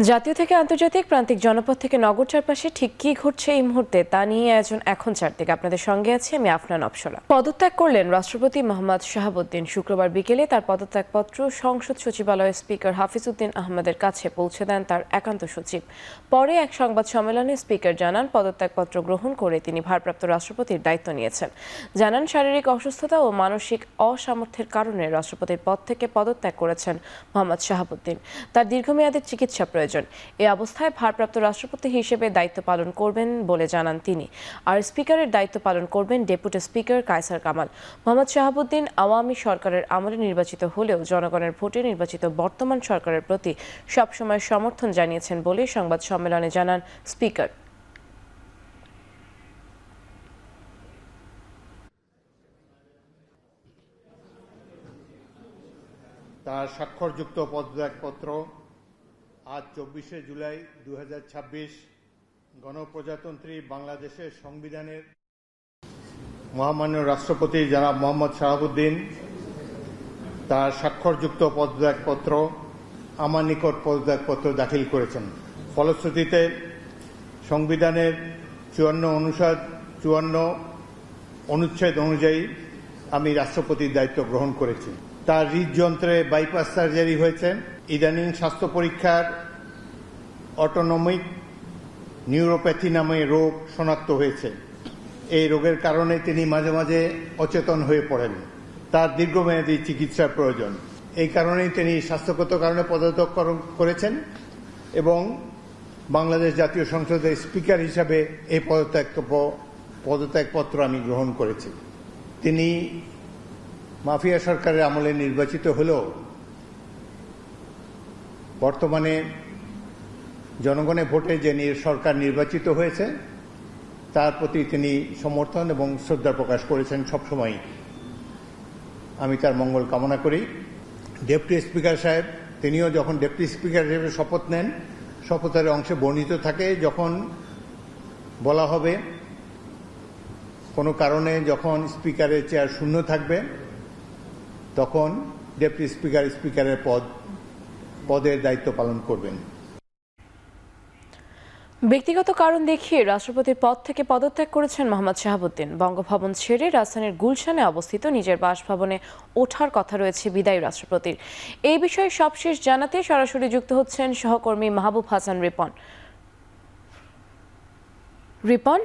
জাতীয় থেকে আন্তর্জাতিক প্রান্তিক জনপদ থেকে নগর চারপাশে ঠিক কি ঘটছে এই মুহূর্তে তা নিয়ে আয়োজন এখন চারদিকে। আপনাদের সঙ্গে আছি আমি আফনান অপসলা। পদত্যাগ করলেন রাষ্ট্রপতি মোহাম্মদ শাহাবুদ্দিন। শুক্রবার বিকেলে তার পদত্যাগপত্র সংসদ সচিবালয়ের স্পিকার হাফিজউদ্দিন আহমেদের কাছে পৌঁছে দেন তার একান্ত সচিব। পরে এক সংবাদ সম্মেলনে স্পিকার জানান, পদত্যাগপত্র গ্রহণ করে তিনি ভারপ্রাপ্ত রাষ্ট্রপতির দায়িত্ব নিয়েছেন। জানান, শারীরিক অসুস্থতা ও মানসিক অসামর্থ্যের কারণে রাষ্ট্রপতির পদ থেকে পদত্যাগ করেছেন মোহাম্মদ শাহাবুদ্দিন। তার দীর্ঘমেয়াদী চিকিৎসা প্রয়োজন। এই অবস্থায় ভারপ্রাপ্ত রাষ্ট্রপতি হিসেবে দায়িত্ব পালন করবেন বলে জানান তিনি। আর স্পিকারের দায়িত্ব পালন করবেন ডেপুটি স্পিকার কায়সার কামাল। মোহাম্মদ শাহাবুদ্দিন আওয়ামী সরকারের আমলে নির্বাচিত হলেও জনগণের ভোটে নির্বাচিত বর্তমান সরকারের প্রতি সবসময় সমর্থন জানিয়েছেন বলে সংবাদ সম্মেলনে জানান স্পিকার। তার স্বাক্ষরযুক্ত পদত্যাগপত্র আজ 24শে জুলাই 2026 গণপ্রজাতন্ত্রী বাংলাদেশের সংবিধানের মহামান্য রাষ্ট্রপতি জনাব মোহাম্মদ শাহাবুদ্দিন তার স্বাক্ষরযুক্ত পদত্যাগপত্র আমার নিকট পদত্যাগপত্র দাখিল করেছেন। ফলশ্রুতিতে সংবিধানের 54 অনুচ্ছেদ অনুযায়ী আমি রাষ্ট্রপতির দায়িত্ব গ্রহণ করেছি। তার হৃদযন্ত্রে বাইপাস সার্জারি হয়েছে। ইদানিং স্বাস্থ্য পরীক্ষার অটোনমিক নিউরোপ্যাথি নামে রোগ শনাক্ত হয়েছে। এই রোগের কারণে তিনি মাঝে মাঝে অচেতন হয়ে পড়েন। তার দীর্ঘমেয়াদী চিকিৎসার প্রয়োজন। এই কারণেই তিনি স্বাস্থ্যগত কারণে পদত্যাগ করেছেন এবং বাংলাদেশ জাতীয় সংসদের স্পিকার হিসাবে এই পদত্যাগপত্র আমি গ্রহণ করেছি। তিনি মাফিয়া সরকারের আমলে নির্বাচিত হলেও বর্তমানে জনগণের ভোটে যে সরকার নির্বাচিত হয়েছে তার প্রতি তিনি সমর্থন এবং শ্রদ্ধা প্রকাশ করেছেন সবসময়। আমি তার মঙ্গল কামনা করি। ডেপুটি স্পিকার সাহেব, তিনিও যখন ডেপুটি স্পিকার হিসেবে শপথ নেন, শপথের অংশে বর্ণিত থাকে যখন বলা হবে কোনো কারণে যখন স্পিকারের চেয়ার শূন্য থাকবে তখন ডেপুটি স্পিকার স্পিকারের পদের দায়িত্ব পালন করবেন। ব্যক্তিগত কারণ দেখিয়ে রাষ্ট্রপতির পদ থেকে পদত্যাগ করেছেন মোহাম্মদ শাহাবুদ্দিন। বঙ্গভবন ছেড়ে রাজধানীর গুলশানে অবস্থিত নিজের বাসভবনে ওঠার কথা রয়েছে বিদায়ী রাষ্ট্রপতির। এই বিষয়ে সবশেষ জানাতে সরাসরি যুক্ত হচ্ছেন সহকর্মী মাহবুব হাসান রিপন। রিপন,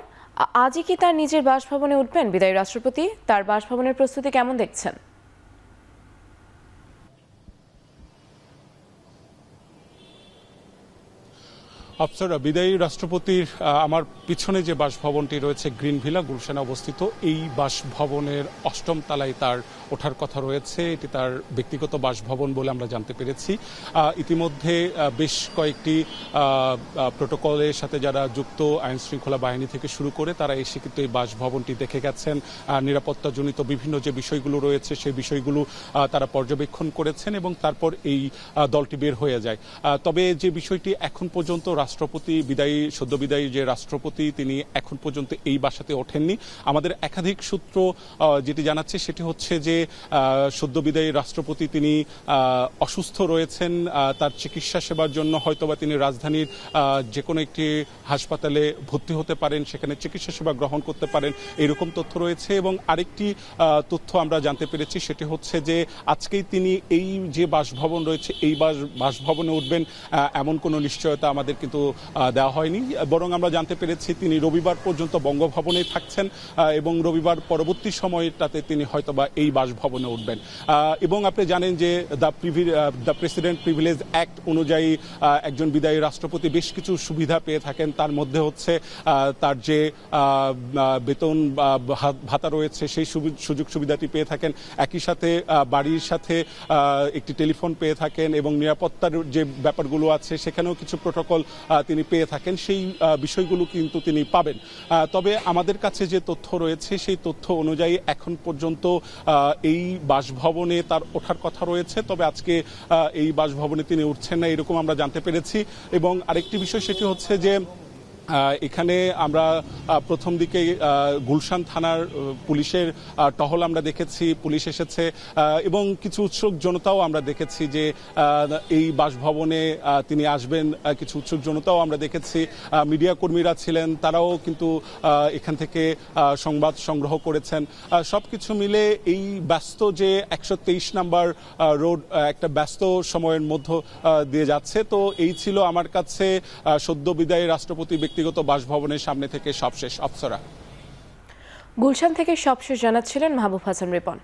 আজই কি তার নিজের বাসভবনে উঠবেন বিদায়ী রাষ্ট্রপতি? তার বাসভবনের প্রস্তুতি কেমন দেখছেন? আফসারা, বিদায়ী রাষ্ট্রপতির আমার পিছনে যে বাসভবনটি রয়েছে গ্রিন ভিলা, গুলশানে অবস্থিত, এই বাসভবনের 8ম তলায় তার ওঠার কথা রয়েছে। এটি তার ব্যক্তিগত বাসভবন বলে আমরা জানতে পেরেছি। ইতিমধ্যে বেশ কয়েকটি প্রোটোকলের সাথে যারা যুক্ত, আইন শৃঙ্খলা বাহিনী থেকে শুরু করে, তারা এসে কিন্তু এই বাসভবনটি দেখে গেছেন। নিরাপত্তাজনিত বিভিন্ন যে বিষয়গুলো রয়েছে সেই বিষয়গুলো তারা পর্যবেক্ষণ করেছেন এবং তারপর এই দলটি বের হয়ে যায়। তবে যে বিষয়টি এখন পর্যন্ত রাষ্ট্রপতি সদ্য বিদায়ী যে রাষ্ট্রপতি, তিনি এখন পর্যন্ত এই বাসাতে ওঠেননি। আমাদের একাধিক সূত্র যেটি জানাচ্ছে সেটি হচ্ছে যে সদ্য বিদায়ী রাষ্ট্রপতি তিনি অসুস্থ রয়েছেন। তার চিকিৎসা সেবার জন্য হয়তোবা তিনি রাজধানীর যে কোনো একটি হাসপাতালে ভর্তি হতে পারেন, সেখানে চিকিৎসা সেবা গ্রহণ করতে পারেন, এরকম তথ্য রয়েছে। এবং আরেকটি তথ্য আমরা জানতে পেরেছি সেটি হচ্ছে যে আজকেই তিনি এই যে বাসভবন রয়েছে এই বাসভবনে উঠবেন এমন কোনো নিশ্চয়তা আমাদের কিন্তু দেওয়া হয়নি। বরং আমরা জানতে পেরেছি তিনি রবিবার পর্যন্ত বঙ্গভবনে থাকছেন এবং রবিবার পরবর্তী সময়টাতে তিনি হয়তোবা এই বাসভবনে উঠবেন। এবং আপনি জানেন যে দ্য প্রেসিডেন্ট প্রিভিলেজ অ্যাক্ট অনুযায়ী একজন বিদায়ী রাষ্ট্রপতি বেশ কিছু সুবিধা পেয়ে থাকেন। তার মধ্যে হচ্ছে তার যে বেতন ভাতা রয়েছে সেই সুযোগ সুবিধাটি পেয়ে থাকেন। একই সাথে বাড়ির সাথে একটি টেলিফোন পেয়ে থাকেন এবং নিরাপত্তার যে ব্যাপারগুলো আছে সেখানেও কিছু প্রোটোকল তিনি পেয়ে থাকেন। সেই বিষয়গুলো কিন্তু তিনি পাবেন। তবে আমাদের কাছে যে তথ্য রয়েছে সেই তথ্য অনুযায়ী এখন পর্যন্ত এই বাসভবনে তার ওঠার কথা রয়েছে। তবে আজকে এই বাসভবনে তিনি উঠছেন না, এরকম আমরা জানতে পেরেছি। এবং আরেকটি বিষয় সেটি হচ্ছে যে এখানে আমরা প্রথম দিকে গুলশান থানার পুলিশের টহল আমরা দেখেছি, পুলিশ এসেছে এবং কিছু উৎসুক জনতাও আমরা দেখেছি যে এই বাসভবনে তিনি আসবেন, কিছু উৎসুক জনতাও আমরা দেখেছি। মিডিয়া কর্মীরা ছিলেন, তারাও কিন্তু এখান থেকে সংবাদ সংগ্রহ করেছেন। সবকিছু মিলে এই ব্যস্ত যে 123 নাম্বার রোড একটা ব্যস্ত সময়ের মধ্য দিয়ে যাচ্ছে। তো এই ছিল আমার কাছে সদ্য বিদায়ী রাষ্ট্রপতি ব্যক্তিগত বাসভবনের সামনে থেকে সবশেষ। অপ্সরা, গুলশান থেকে সবশেষ জানাচ্ছিলেন মাহবুব হাসান রিপন।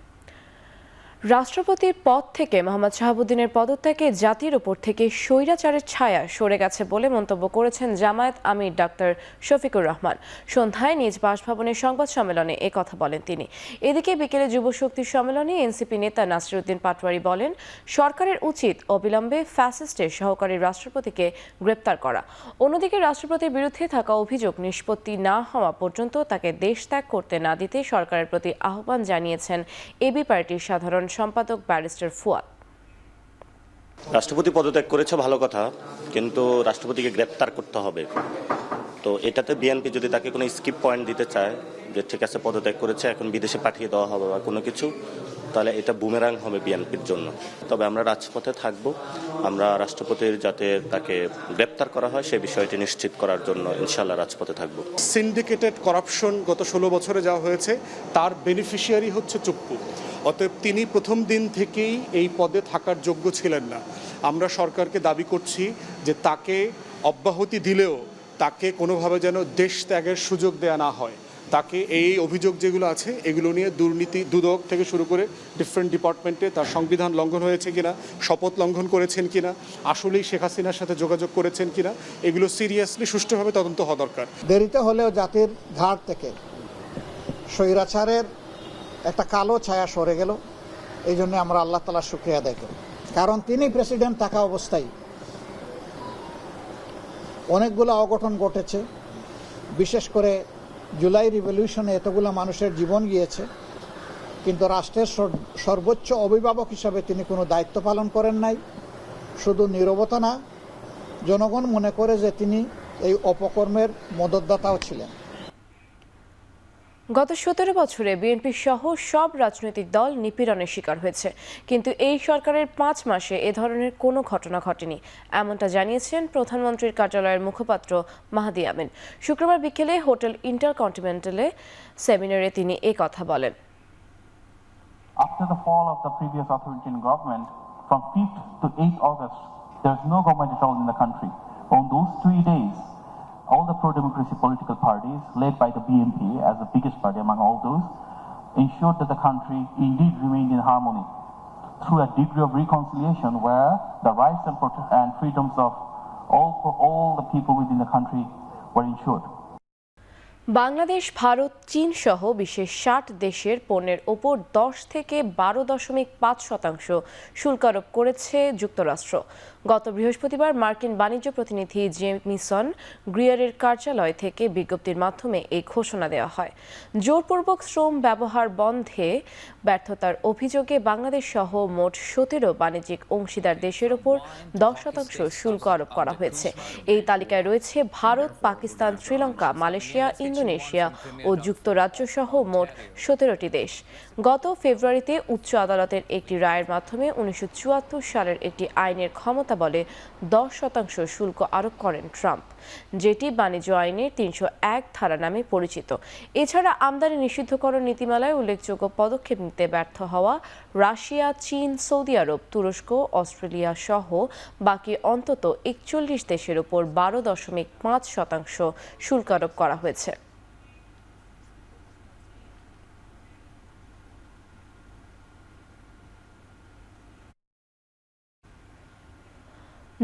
রাষ্ট্রপতির পদ থেকে মোহাম্মদ শাহাবুদ্দিনের পদত্যাগে জাতির ওপর থেকে স্বৈরাচারের ছায়া সরে গেছে বলে মন্তব্য করেছেন জামায়াত আমির ডাক্তার শফিকুর রহমান। সন্ধ্যায় নিজ বাসভবনের সংবাদ সম্মেলনে কথা বলেন তিনি। এদিকে বিকেলে যুব শক্তির সম্মেলনে এনসিপি নেতা নাসিরউদ্দিন পাটোয়ারি বলেন, সরকারের উচিত অবিলম্বে ফ্যাসিস্টের সহকারী রাষ্ট্রপতিকে গ্রেপ্তার করা। অন্যদিকে রাষ্ট্রপতির বিরুদ্ধে থাকা অভিযোগ নিষ্পত্তি না হওয়া পর্যন্ত তাকে দেশ ত্যাগ করতে না দিতে সরকারের প্রতি আহ্বান জানিয়েছেন এবি পার্টির সাধারণ সম্পাদক ব্যারিস্টার ফুয়াদ। রাষ্ট্রপতি পদত্যাগ করেছে ভালো কথা, কিন্তু রাষ্ট্রপতিকে গ্রেপ্তার করতে হবে। তো এটাতে বিএনপি যদি তাকে কোনো স্কিপ পয়েন্ট দিতে চায় যে ঠিক আছে পদত্যাগ করেছে এখন বিদেশে পাঠিয়ে দেওয়া হবে বা কোনো কিছু, তাহলে এটা বুমেরাং হবে বিএনপির জন্য। তবে আমরা রাজপথে থাকব, আমরা রাষ্ট্রপতির যাতে তাকে গ্রেপ্তার করা হয় সেই বিষয়টি নিশ্চিত করার জন্য ইনশাআল্লাহ রাজপথে থাকব। সিন্ডিকেটেড করাপশন গত 16 বছরে যাওয়া হয়েছে, তার বেনিফিশিয়ারি হচ্ছে চুপ্পু। অতএব তিনি প্রথম দিন থেকেই এই পদে থাকার যোগ্য ছিলেন না। আমরা সরকারকে দাবি করছি যে তাকে অব্যাহতি দিলেও তাকে কোনোভাবে যেন দেশ ত্যাগের সুযোগ দেয়া না হয়। তাকে এই অভিযোগ যেগুলো আছে এগুলো নিয়ে দুর্নীতি, দুদক থেকে শুরু করে ডিফারেন্ট ডিপার্টমেন্টে তার সংবিধান লঙ্ঘন হয়েছে কিনা, শপথ লঙ্ঘন করেছেন কিনা, আসলেই শেখ হাসিনার সাথে যোগাযোগ করেছেন কিনা, এগুলো সিরিয়াসলি সুষ্ঠুভাবে তদন্ত হওয়া দরকার। দেরিতে হলেও জাতির ঘাট থেকে স্বৈরাচারের একটা কালো ছায়া সরে গেল। এই জন্য আমরা আল্লাহ তাআলার শুকরিয়া আদায় করি, কারণ তিনি প্রেসিডেন্ট থাকা অবস্থায় অনেকগুলো অঘটন ঘটেছে। বিশেষ করে জুলাই রিভলিউশনে এতগুলো মানুষের জীবন গিয়েছে, কিন্তু রাষ্ট্রের সর্বোচ্চ অভিভাবক হিসাবে তিনি কোনো দায়িত্ব পালন করেন নাই। শুধু নীরবতা না, জনগণ মনে করে যে তিনি এই অপকর্মের মদতদাতাও ছিলেন। গত 17 বছরে বিএনপি সহ সব রাজনৈতিক দল নিপীড়নের শিকার হয়েছে, কিন্তু এই সরকারের 5 মাসে এ ধরনের কোনো ঘটনা ঘটেনি, এমনটা জানিয়েছেন প্রধানমন্ত্রীর কার্যালয়ের মুখপাত্র মাহদি আমিন। শুক্রবার বিকেলে হোটেল ইন্টারকন্টিনেন্টালে সেমিনারে তিনি কথা বলেন। After the fall of the previous authoritarian government, from 5th to 8th August, there is no government at all in the country. On those 3 days, all the pro-democracy political parties, led by the BNP as the biggest party among all those, ensured that the country indeed remained in harmony through a degree of reconciliation where the rights and freedoms of all the people within the country were ensured. Bangladesh, Bharat, চীন সহ বিশ্বের 60 দেশের পণ্যের ওপর 10 থেকে 12.5% শুল্ক আরোপ করেছে যুক্তরাষ্ট্র। গত বৃহস্পতিবার মার্কিন বাণিজ্য প্রতিনিধি জেমিসন গ্রিয়ারের কার্যালয় থেকে বিজ্ঞপ্তির মাধ্যমে এই ঘোষণা দেওয়া হয়। জোরপূর্বক শ্রম ব্যবহার বন্ধে ব্যর্থতার অভিযোগে বাংলাদেশ সহ মোট 17 বাণিজ্যিক অংশীদার দেশের ওপর 10% শুল্ক আরোপ করা হয়েছে। এই তালিকায় রয়েছে ভারত, পাকিস্তান, শ্রীলঙ্কা, মালয়েশিয়া, ইন্দোনেশিয়া ও যুক্তরাজ্য সহ মোট 17টি দেশ। গত ফেব্রুয়ারিতে উচ্চ আদালতের একটি রায়ের মাধ্যমে 1974 সালের একটি আইনের ক্ষমতা বলে 10% শুল্ক আরোপ করেন ট্রাম্প, যেটি বাণিজ্য আইনের 301 ধারা নামে পরিচিত। এছাড়া আমদানি নিষিদ্ধকরণ নীতিমালায় উল্লেখযোগ্য পদক্ষেপ নিতে ব্যর্থ হওয়া রাশিয়া, চীন, সৌদি আরব, তুরস্ক, অস্ট্রেলিয়া সহ বাকি অন্তত 41 দেশের উপর 12.5% শুল্ক আরোপ করা হয়েছে।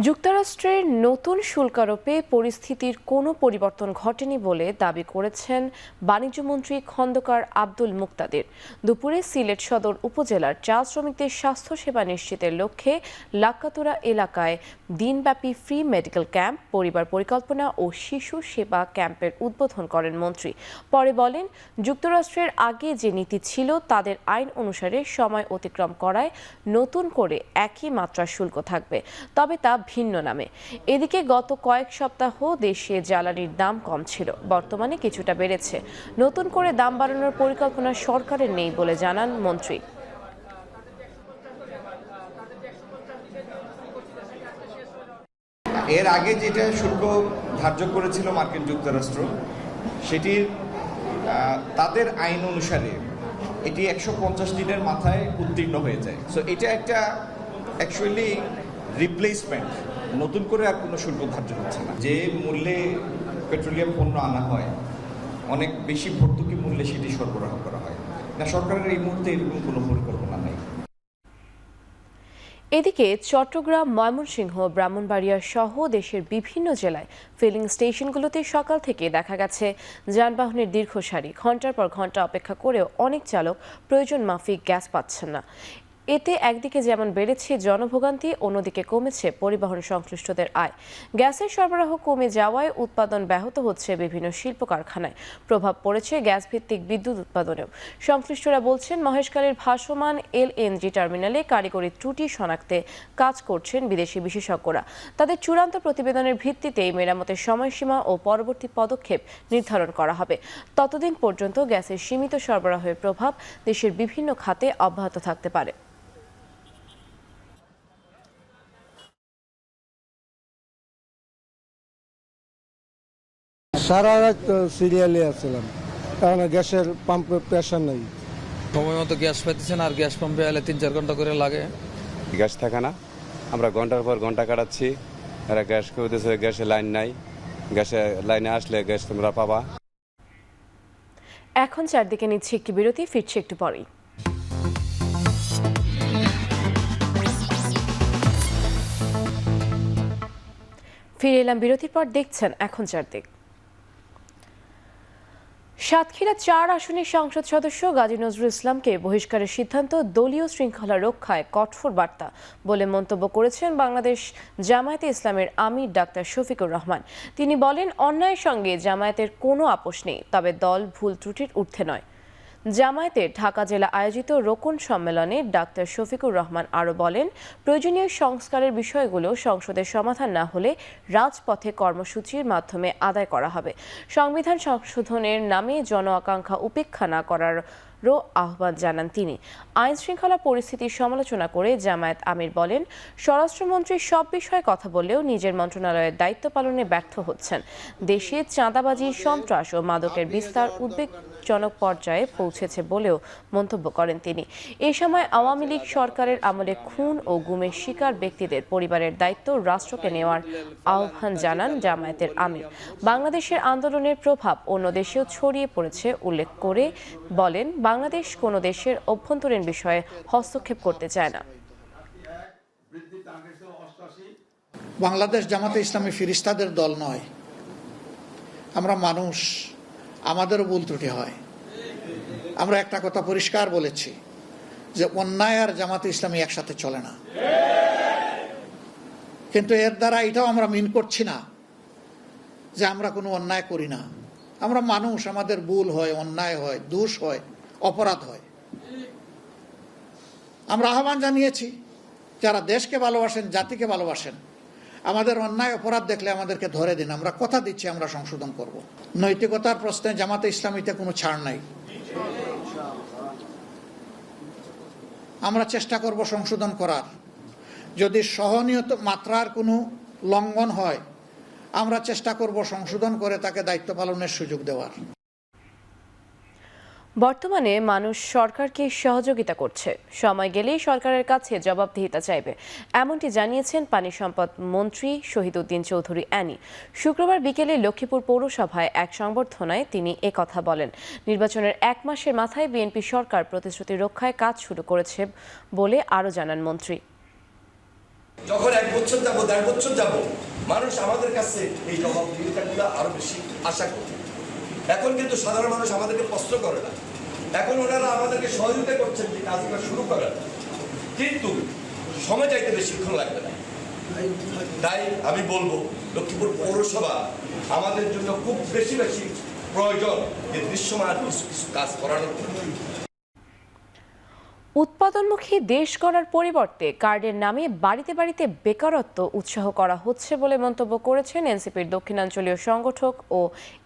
যুক্তরাষ্ট্রের নতুন শুল্ক আরোপে পরিস্থিতির কোনো পরিবর্তন ঘটেনি বলে দাবি করেছেন বাণিজ্যমন্ত্রী খন্দকার আব্দুল মুক্তাদির। দুপুরে সিলেট সদর উপজেলার চা শ্রমিকদের স্বাস্থ্যসেবা নিশ্চিতের লক্ষ্যে লাক্কাতুরা এলাকায় দিনব্যাপী ফ্রি মেডিকেল ক্যাম্প, পরিবার পরিকল্পনা ও শিশু সেবা ক্যাম্পের উদ্বোধন করেন মন্ত্রী। পরে বলেন, যুক্তরাষ্ট্রের আগে যে নীতি ছিল তাদের আইন অনুসারে সময় অতিক্রম করায় নতুন করে একই মাত্রার শুল্ক থাকবে, তবে তা ভিন্ন নামে। এদিকে গত কয়েক সপ্তাহ দেশে জ্বালানির দাম কম ছিল, বর্তমানে কিছুটা বেড়েছে। নতুন করে দাম বাড়ানোর পরিকল্পনা সরকারের নেই বলে জানান মন্ত্রী। এর আগে যেটা শুল্ক ধার্য করেছিল মার্কিন যুক্তরাষ্ট্র, সেটির তাদের আইন অনুসারে এটি 150 দিনের মাথায় উত্তীর্ণ হয়ে যায়। সো এটা একটা অ্যাকচুয়ালি রিপ্লেসমেন্ট, নতুন করে আর কোনো শুল্ক ধার্য হচ্ছে না। যে মূল্যে পেট্রোলিয়াম পণ্য আনা হয়, অনেক বেশি ভর্তুকি মূল্যে সেটি সরবরাহ করা হয় না। সরকারের এই মুহূর্তে এরকম কোনো পরিকল্পনা নেই। এদিকে চট্টগ্রাম, ময়মনসিংহ, ব্রাহ্মণবাড়িয়া সহ দেশের বিভিন্ন জেলায় ফিলিং স্টেশনগুলোতে সকাল থেকে দেখা গেছে যানবাহনের দীর্ঘ সারি। ঘন্টার পর ঘন্টা অপেক্ষা করেও অনেক চালক প্রয়োজন মাফিক গ্যাস পাচ্ছেন না। এতে একদিকে যেমন বেড়েছে জনভোগান্তি, অন্যদিকে কমেছে পরিবহন সংশ্লিষ্টদের আয়। গ্যাসের সরবরাহ কমে যাওয়ায় উৎপাদন ব্যাহত হচ্ছে বিভিন্ন শিল্প কারখানায়। প্রভাব পড়েছে গ্যাস ভিত্তিক বিদ্যুৎ উৎপাদনেও। সংশ্লিষ্টরা বলছেন, মহেশখালীর ভাসমান এলএনজি টার্মিনালে কারিগরি ত্রুটি শনাক্তে কাজ করছেন বিদেশি বিশেষজ্ঞরা। তাদের চূড়ান্ত প্রতিবেদনের ভিত্তিতেই মেরামতের সময়সীমা ও পরবর্তী পদক্ষেপ নির্ধারণ করা হবে। ততদিন পর্যন্ত গ্যাসের সীমিত সরবরাহের প্রভাব দেশের বিভিন্ন খাতে অব্যাহত থাকতে পারে। সারা রাত সিরিয়ালে আসছিলাম, কারণ গ্যাসের পাম্পে প্রেশার নেই। সময় মতো গ্যাস পাইতেছে না, আর গ্যাস পাম্পে এলে 3-4 ঘন্টা করে লাগে। গ্যাস থাকে না, আমরা ঘন্টার পর ঘন্টা কাটাচ্ছি। এরা গ্যাস করতেছে, গ্যাসে লাইন নাই। গ্যাসে লাইনে আসলে গ্যাস তোমরা পাবা। এখন চারদিকে নিচ্ছে একটি বিরতি, ফিরছে একটু পরেই। ফিরে এলাম বিরতির পর, দেখছেন এখন চারদিক। সাতক্ষীরা 4 আসনের সংসদ সদস্য গাজী নজরুল ইসলামকে বহিষ্কারের সিদ্ধান্ত দলীয় শৃঙ্খলা রক্ষায় কঠোর বার্তা বলে মন্তব্য করেছেন বাংলাদেশ জামায়াতে ইসলামের আমির ডাক্তার শফিকুর রহমান। তিনি বলেন, অন্যায়ের সঙ্গে জামায়াতের কোনো আপোষ নেই, তবে দল ভুল ত্রুটির ঊর্ধ্বে নয়। জামায়াতের ঢাকা জেলা আয়োজিত রোকন সম্মেলনে ডাক্তার শফিকুর রহমান আরও বলেন, প্রয়োজনীয় সংস্কারের বিষয়গুলো সংসদের সমাধান না হলে রাজপথে কর্মসূচির মাধ্যমে আদায় করা হবে। সংবিধান সংশোধনের নামে জন আকাঙ্ক্ষা উপেক্ষা না করারও আহ্বান জানান তিনি। আইন শৃঙ্খলা পরিস্থিতির সমালোচনা করে জামায়াত আমির বলেন, স্বরাষ্ট্রমন্ত্রী সব বিষয়ে কথা বললেও নিজের মন্ত্রণালয়ের দায়িত্ব পালনে ব্যর্থ হচ্ছেন। দেশে চাঁদাবাজি, সন্ত্রাস ও মাদকের বিস্তার উদ্বেগজনক পর্যায়ে পৌঁছেছে বলেও মন্তব্য করেন তিনি। এ সময় আওয়ামী লীগ সরকারের আমলে খুন ও গুমের শিকার ব্যক্তিদের পরিবারের দায়িত্ব রাষ্ট্রকে নেওয়ার আহ্বান জানান জামায়াতের আমির। বাংলাদেশের আন্দোলনের প্রভাব অন্য দেশেও ছড়িয়ে পড়েছে উল্লেখ করে বলেন, বাংলাদেশ কোনো দেশের অভ্যন্তরীণ বিষয়ে হস্তক্ষেপ করতে চায় না। বাংলাদেশ জামাতে ইসলামী ফিরিস্তাদের দল নয়, আমরা মানুষ, আমাদেরও ভুল ত্রুটি হয়। আমরা একটা কথা পরিষ্কার বলেছি যে অন্যায় আর জামাতে ইসলামী একসাথে চলে না, কিন্তু এর দ্বারা এটাও আমরা মিন করছি না যে আমরা কোনো অন্যায় করি না। আমরা মানুষ, আমাদের ভুল হয়, অন্যায় হয়, দোষ হয়, অপরাধ হয়। আমরা আহ্বান জানিয়েছি, যারা দেশকে ভালোবাসেন, জাতিকে ভালোবাসেন, আমাদের অন্যায় অপরাধ দেখলে আমাদেরকে ধরে দিন। আমরা কথা দিচ্ছি, আমরা সংশোধন করব। নৈতিকতার প্রশ্নে জামাতে ইসলামীতে কোনো ছাড় নাই। আমরা চেষ্টা করব সংশোধন করার। যদি সহনীয় মাত্রার কোনো লঙ্ঘন হয়, আমরা চেষ্টা করব সংশোধন করে তাকে দায়িত্ব পালনের সুযোগ দেওয়ার। বর্তমানে মানুষ সরকারকে সহযোগিতা করছে, সময় গেলেই সরকারের কাছে জবাবদিহিতা চাইবে, এমনটি জানিয়েছেন পানি সম্পদ মন্ত্রী শহীদ উদ্দিন চৌধুরী অ্যানি। শুক্রবার বিকেলে লক্ষ্মীপুর পৌরসভায় এক সংবর্ধনায় তিনি একথা বলেন। নির্বাচনের 1 মাসের মাথায় বিএনপি সরকার প্রতিশ্রুতি রক্ষায় কাজ শুরু করেছে বলে আরও জানান মন্ত্রী। যখন 1 বছর যাব, 1.5 বছর যাব, মানুষ আমাদের কাছে এই জবাবদিহিতাগুলো আরো বেশি আশা করে। এখন কিন্তু সাধারণ মানুষ আমাদেরকে প্রশ্ন করে না, এখন ওনারা আমাদেরকে সহযোগিতা করছেন যে কাজগুলো শুরু করার, কিন্তু সময় চাইতে বেশিক্ষণ লাগবে না। তাই আমি বলবো, লক্ষ্মীপুর পৌরসভা আমাদের জন্য খুব বেশি প্রয়োজন যে দৃশ্যমান কিছু কাজ করানোর। উৎপাদনমুখী দেশ গড়ার পরিবর্তে কার্ডের নামে বাড়িতে বাড়িতে বেকারত্ব উৎসাহ করা হচ্ছে বলে মন্তব্য করেছেন এনসিপির দক্ষিণাঞ্চলীয় সংগঠক ও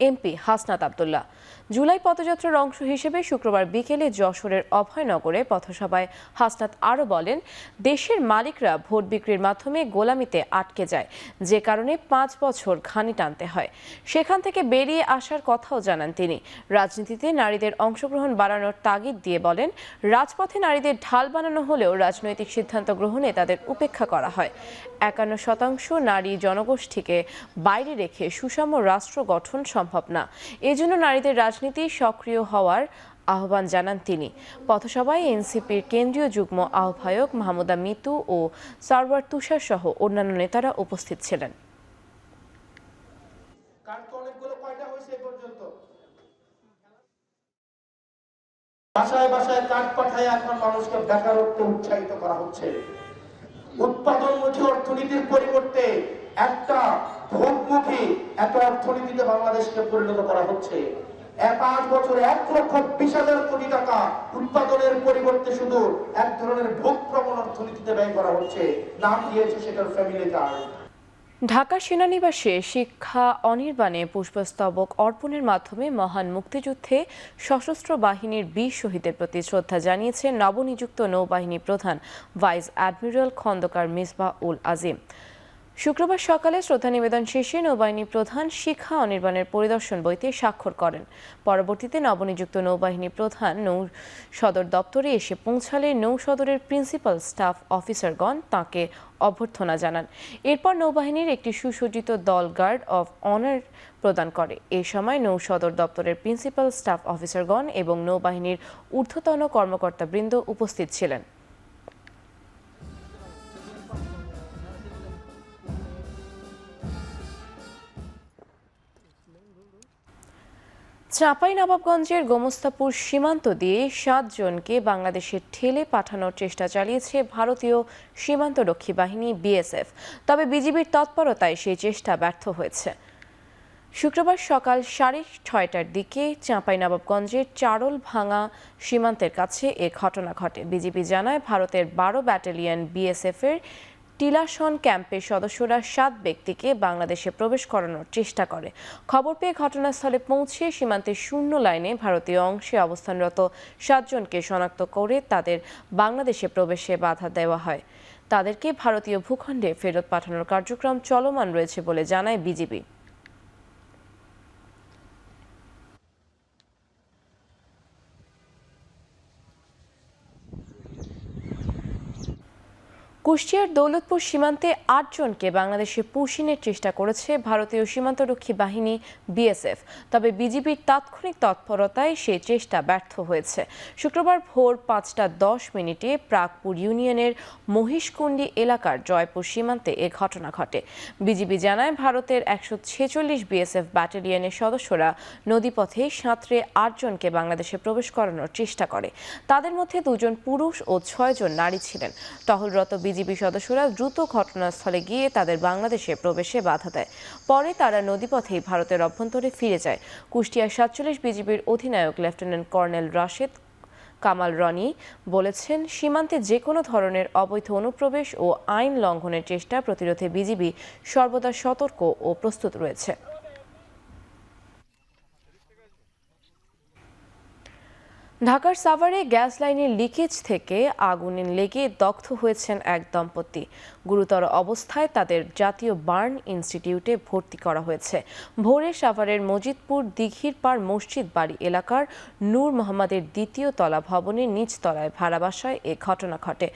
এমপি হাসনাত আব্দুল্লাহ। জুলাই পদযাত্রার অংশ হিসেবে শুক্রবার বিকেলে যশোরের অভয়নগরে পথসভায় হাসনাত আরও বলেন, দেশের মালিকরা ভোট বিক্রির মাধ্যমে গোলামিতে আটকে যায়, যে কারণে 5 বছর ঘানি টানতে হয়। সেখান থেকে বেরিয়ে আসার কথাও জানান তিনি। রাজনীতিতে নারীদের অংশগ্রহণ বাড়ানোর তাগিদ দিয়ে বলেন, রাজপথে নারীদের ঢাল বানানো হলেও রাজনৈতিক সিদ্ধান্ত গ্রহণে তাদের উপেক্ষা করা হয়। 51% নারী জনগোষ্ঠীকে বাইরে রেখে সুষম রাষ্ট্র গঠন সম্ভব না। এজন্য নারীদের রাজনীতি সক্রিয় হওয়ার আহ্বান জানান তিনি। পথসভায় এনসিপির কেন্দ্রীয় যুগ্ম আহ্বায়ক মাহমুদা মিতু ও সারওয়ার তুষার সহ অন্যান্য নেতারা উপস্থিত ছিলেন। বাসায় বাসায় কাঠ পাঠায় এখন মানুষকে বেকারত্বে উৎসাহিত করা হচ্ছে। উৎপাদনমুখী অর্থনীতির পরিবর্তে একটা ভোগমুখী একটা অর্থনীতিতে বাংলাদেশকে পরিণত করা হচ্ছে। 5 বছরে 1,20,000 কোটি টাকা উৎপাদনের পরিবর্তে শুধু এক ধরনের ভোগপ্রবণ অর্থনীতিতে ব্যয় করা হচ্ছে। নাম দিয়েছে সেটার ফ্যামিলি কার্ড। ঢাকা সেনানিবাসে শিক্ষা অনির্বাণে পুষ্পস্তবক অর্পণের মাধ্যমে মহান মুক্তিযুদ্ধে সশস্ত্র বাহিনীর বীর শহীদের প্রতি শ্রদ্ধা জানিয়েছেন নবনিযুক্ত নৌবাহিনী প্রধান ভাইস অ্যাডমিরাল খন্দকার মিসবাহ উল আজিম। শুক্রবার সকালে শ্রদ্ধা নিবেদন শেষে নৌবাহিনী প্রধান শিক্ষা অনির্বাণের পরিদর্শন বইতে স্বাক্ষর করেন। পরবর্তীতে নবনিযুক্ত নৌবাহিনী প্রধান নৌ সদর দপ্তরে এসে পৌঁছালে নৌ সদরের প্রিন্সিপাল স্টাফ অফিসারগণ তাঁকে অভ্যর্থনা জানান। এরপর নৌবাহিনীর একটি সুসজ্জিত দল গার্ড অফ অনার প্রদান করে। এ সময় নৌ সদর দপ্তরের প্রিন্সিপাল স্টাফ অফিসারগণ এবং নৌবাহিনীর ঊর্ধ্বতন কর্মকর্তাবৃন্দ উপস্থিত ছিলেন। চাঁপাইনবাবগঞ্জের গোমস্তাপুর সীমান্ত দিয়ে 7 জনকে বাংলাদেশে ঠেলে পাঠানোর চেষ্টা চালিয়েছে ভারতীয় সীমান্তরক্ষী বাহিনী বিএসএফ। তবে বিজিবির তৎপরতায় সেই চেষ্টা ব্যর্থ হয়েছে। শুক্রবার সকাল 6:30টার দিকে চাঁপাইনবাবগঞ্জের চারল ভাঙা সীমান্তের কাছে এ ঘটনা ঘটে। বিজিবি জানায়, ভারতের 12 ব্যাটালিয়ন বিএসএফের টিলাসন ক্যাম্পের সদস্যরা 7 ব্যক্তিকে বাংলাদেশে প্রবেশ করানোর চেষ্টা করে। খবর পেয়ে ঘটনাস্থলে পৌঁছে সীমান্তের শূন্য লাইনে ভারতীয় অংশে অবস্থানরত 7 জনকে শনাক্ত করে তাদের বাংলাদেশে প্রবেশে বাধা দেওয়া হয়। তাদেরকে ভারতীয় ভূখণ্ডে ফেরত পাঠানোর কার্যক্রম চলমান রয়েছে বলে জানায় বিজিবি। কুষ্টিয়ার দৌলতপুর সীমান্তে 8 জনকে বাংলাদেশে পুশিনের চেষ্টা করেছে ভারতীয় সীমান্তরক্ষী বাহিনী বিএসএফ। তবে বিজিবির তাৎক্ষণিক তৎপরতায় সেই চেষ্টা ব্যর্থ হয়েছে। শুক্রবার ভোর 5:10 প্রাগপুর ইউনিয়নের মহিষকুণ্ডি এলাকার জয়পুর সীমান্তে এ ঘটনা ঘটে। বিজিবি জানায়, ভারতের 146 বিএসএফ ব্যাটালিয়নের সদস্যরা নদীপথে সাঁতরে 8 জনকে বাংলাদেশে প্রবেশ করানোর চেষ্টা করে। তাদের মধ্যে 2 জন পুরুষ ও 6 জন নারী ছিলেন। টহলরত বিজিবি সদস্যরা দ্রুত ঘটনাস্থলে গিয়ে তাদের বাংলাদেশে প্রবেশে বাধা দেয়। পরে তারা নদীপথেই ভারতের অভ্যন্তরে ফিরে যায়। কুষ্টিয়ার 47 বিজিবির অধিনায়ক লেফটেন্যান্ট কর্নেল রাশেদ কামাল রনি বলেছেন, সীমান্তে যে কোনো ধরনের অবৈধ অনুপ্রবেশ ও আইন লঙ্ঘনের চেষ্টা প্রতিরোধে বিজিবি সর্বদা সতর্ক ও প্রস্তুত রয়েছে। ঢাকার সাভারে গ্যাস লাইনের লিকেজ থেকে আগুনে লেগে দগ্ধ হয়েছেন এক দম্পতি। গুরুতর অবস্থায় তাদের জাতীয় বার্ন ইনস্টিটিউটে ভর্তি করা হয়েছে। ভোরে সাভারের মজিদপুর দিঘির পাড় মসজিদ বাড়ি এলাকার নূর মোহাম্মদের 2য় তলা ভবনের নিচ তলায় ভাড়া বাসায় এ ঘটনা ঘটে।